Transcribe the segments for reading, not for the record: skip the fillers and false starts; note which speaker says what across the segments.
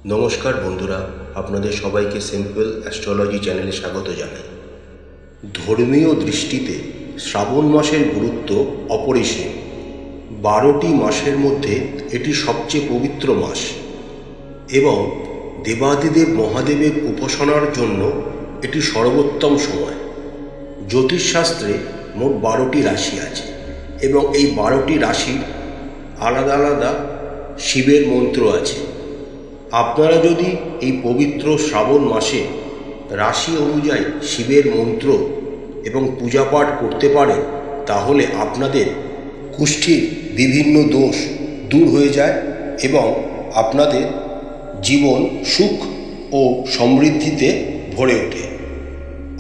Speaker 1: নমস্কার বন্ধুরা, আপনাদের সবাইকে সিম্পল অ্যাস্ট্রোলজি চ্যানেলে স্বাগত জানাই। ধর্মীয় দৃষ্টিতে শ্রাবণ মাসের গুরুত্ব অপরিসীম। 12টি মাসের মধ্যে এটি সবচেয়ে পবিত্র মাস এবং দেবাদিদেব মহাদেবের উপাসনার জন্য এটি সর্বোত্তম সময়। জ্যোতিষশাস্ত্রে মোট 12টি রাশি আছে এবং এই 12টি রাশির আলাদা আলাদা শিবের মন্ত্র আছে। আপনারা যদি এই পবিত্র শ্রাবণ মাসে রাশি অনুযায়ী শিবের মন্ত্র এবং পূজাপাঠ করতে পারেন, তাহলে আপনাদের কুষ্ঠির বিভিন্ন দোষ দূর হয়ে যায় এবং আপনাদের জীবন সুখ ও সমৃদ্ধিতে ভরে ওঠে।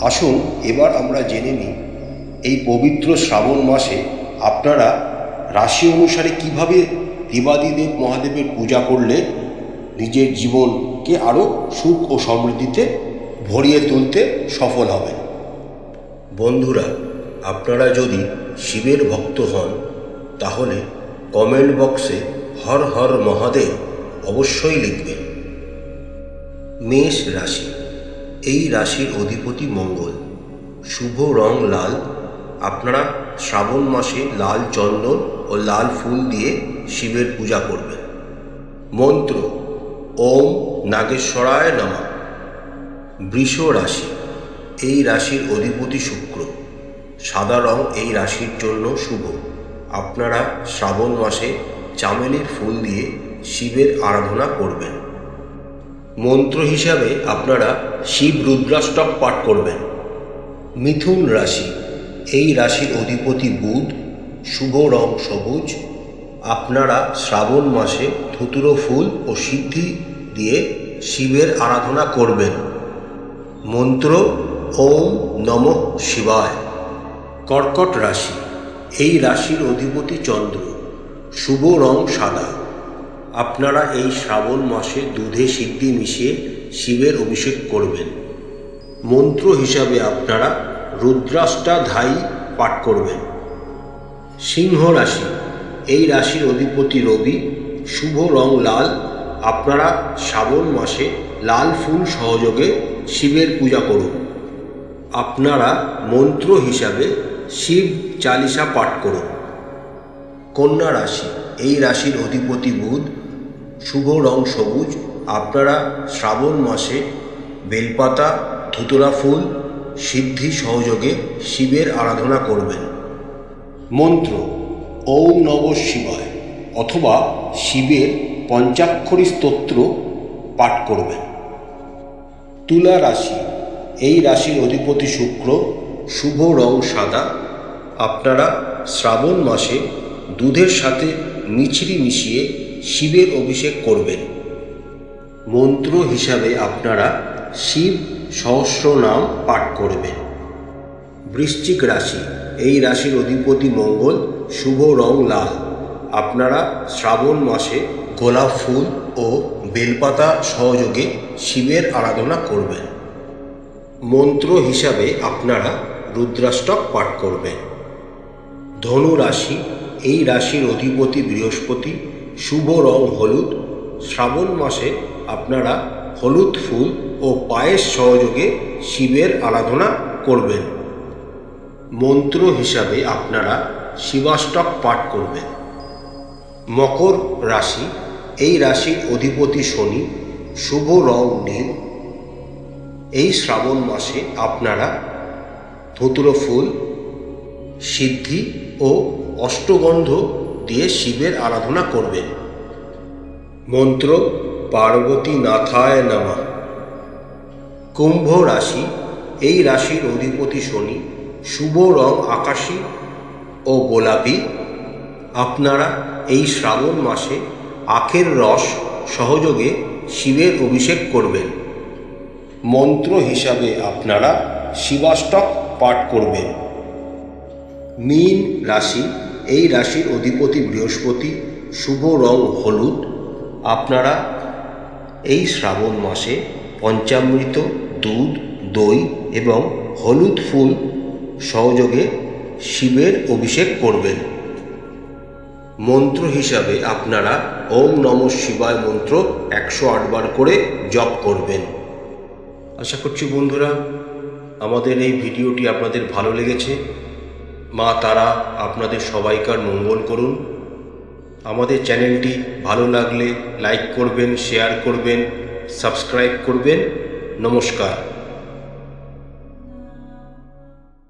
Speaker 1: আসুন এবার আমরা জেনে নিই এই পবিত্র শ্রাবণ মাসে আপনারা রাশি অনুসারে কিভাবে দেবাদিদেব মহাদেবের পূজা করলে নিজের জীবনকে আরও সুখ ও সমৃদ্ধিতে ভরিয়ে তুলতে সফল হবেন। বন্ধুরা, আপনারা যদি শিবের ভক্ত হন তাহলে কমেন্ট বক্সে হর হর মহাদেব অবশ্যই লিখবেন। মেষ রাশি, এই রাশির অধিপতি মঙ্গল। শুভ রং লাল। আপনারা শ্রাবণ মাসে লাল চন্দন ও লাল ফুল দিয়ে শিবের পূজা করবেন। মন্ত্র ওম নাগেশ্বরায় নমঃ। বৃষ রাশি, এই রাশির অধিপতি শুক্র। সাদা রং এই রাশির জন্য শুভ। আপনারা শ্রাবণ মাসে চামেলির ফুল দিয়ে শিবের আরাধনা করবেন। মন্ত্র হিসাবে আপনারা শিব রুদ্রাষ্টক পাঠ করবেন। মিথুন রাশি, এই রাশির অধিপতি বুধ। শুভ রং সবুজ। আপনারা শ্রাবণ মাসে ধুতুরো ফুল ও সিদ্ধি দিয়ে শিবের আরাধনা করবেন। মন্ত্র ওম নমঃ শিবায়। কর্কট রাশি, এই রাশির অধিপতি চন্দ্র। শুভ রং সাদা। আপনারা এই শ্রাবণ মাসে দুধে সিদ্ধি মিশিয়ে শিবের অভিষেক করবেন। মন্ত্র হিসাবে আপনারা রুদ্রাষ্টাধ্যায়ী পাঠ করবেন। সিংহ রাশি, এই রাশির অধিপতি রবি। শুভ রং লাল। আপনারা শ্রাবণ মাসে লাল ফুল সহযোগে শিবের পূজা করুন। আপনারা মন্ত্র হিসাবে শিব চালিসা পাঠ করুন। কন্যা রাশি, এই রাশির অধিপতি বুধ। শুভ রং সবুজ। আপনারা শ্রাবণ মাসে বেলপাতা, ধুতুরা ফুল, সিদ্ধি সহযোগে শিবের আরাধনা করবেন। মন্ত্র ওম নমঃ শিবায় অথবা শিবের পঞ্চাক্ষরী স্তোত্র পাঠ করবেন। তুলা রাশি, এই রাশির অধিপতি শুক্র। শুভ রং সাদা। আপনারা শ্রাবণ মাসে দুধের সাথে মিছরি মিশিয়ে শিবের অভিষেক করবেন। মন্ত্র হিসাবে আপনারা শিব সহস্রনাম পাঠ করবেন। বৃশ্চিক রাশি, এই রাশির অধিপতি মঙ্গল। শুভ রং লাল। আপনারা শ্রাবণ মাসে গোলাপ ফুল ও বেলপাতা সহযোগে শিবের আরাধনা করবেন। মন্ত্র হিসাবে আপনারা রুদ্রাষ্টক পাঠ করবেন। ধনু রাশি, এই রাশির অধিপতি বৃহস্পতি। শুভ রং হলুদ। শ্রাবণ মাসে আপনারা হলুদ ফুল ও পায়েস সহযোগে শিবের আরাধনা করবেন। মন্ত্র হিসাবে আপনারা শিবাষ্টক পাঠ করবেন। মকর রাশি, এই রাশির অধিপতি শনি। শুভ রং নীল। এই শ্রাবণ মাসে আপনারা ধুতুরো ফুল, সিদ্ধি ও অষ্টগন্ধ দিয়ে শিবের আরাধনা করবেন। মন্ত্র পার্বতী নাথায় নমঃ। কুম্ভ রাশি, এই রাশির অধিপতি শনি। শুভ রং আকাশী ও গোলাপি। আপনারা এই শ্রাবণ মাসে আখের রস সহযোগে শিবের অভিষেক করবেন। মন্ত্র হিসাবে আপনারা শিবাষ্টক পাঠ করবেন। মীন রাশি, এই রাশির অধিপতি বৃহস্পতি। শুভ রং হলুদ। আপনারা এই শ্রাবণ মাসে পঞ্চামৃত, দুধ, দই এবং হলুদ ফুল সহযোগে শিবের অভিষেক করবেন। মন্ত্র হিসাবে আপনারা ওম নমঃ শিবায় মন্ত্র 108 বার করে জপ করবেন। আশা করছি বন্ধুরা আমাদের এই ভিডিওটি আপনাদের ভালো লেগেছে। মা তারা আপনাদের সবাইকার মঙ্গল করুন। আমাদের চ্যানেলটি ভালো লাগলে লাইক করবেন, শেয়ার করবেন, সাবস্ক্রাইব করবেন। নমস্কার।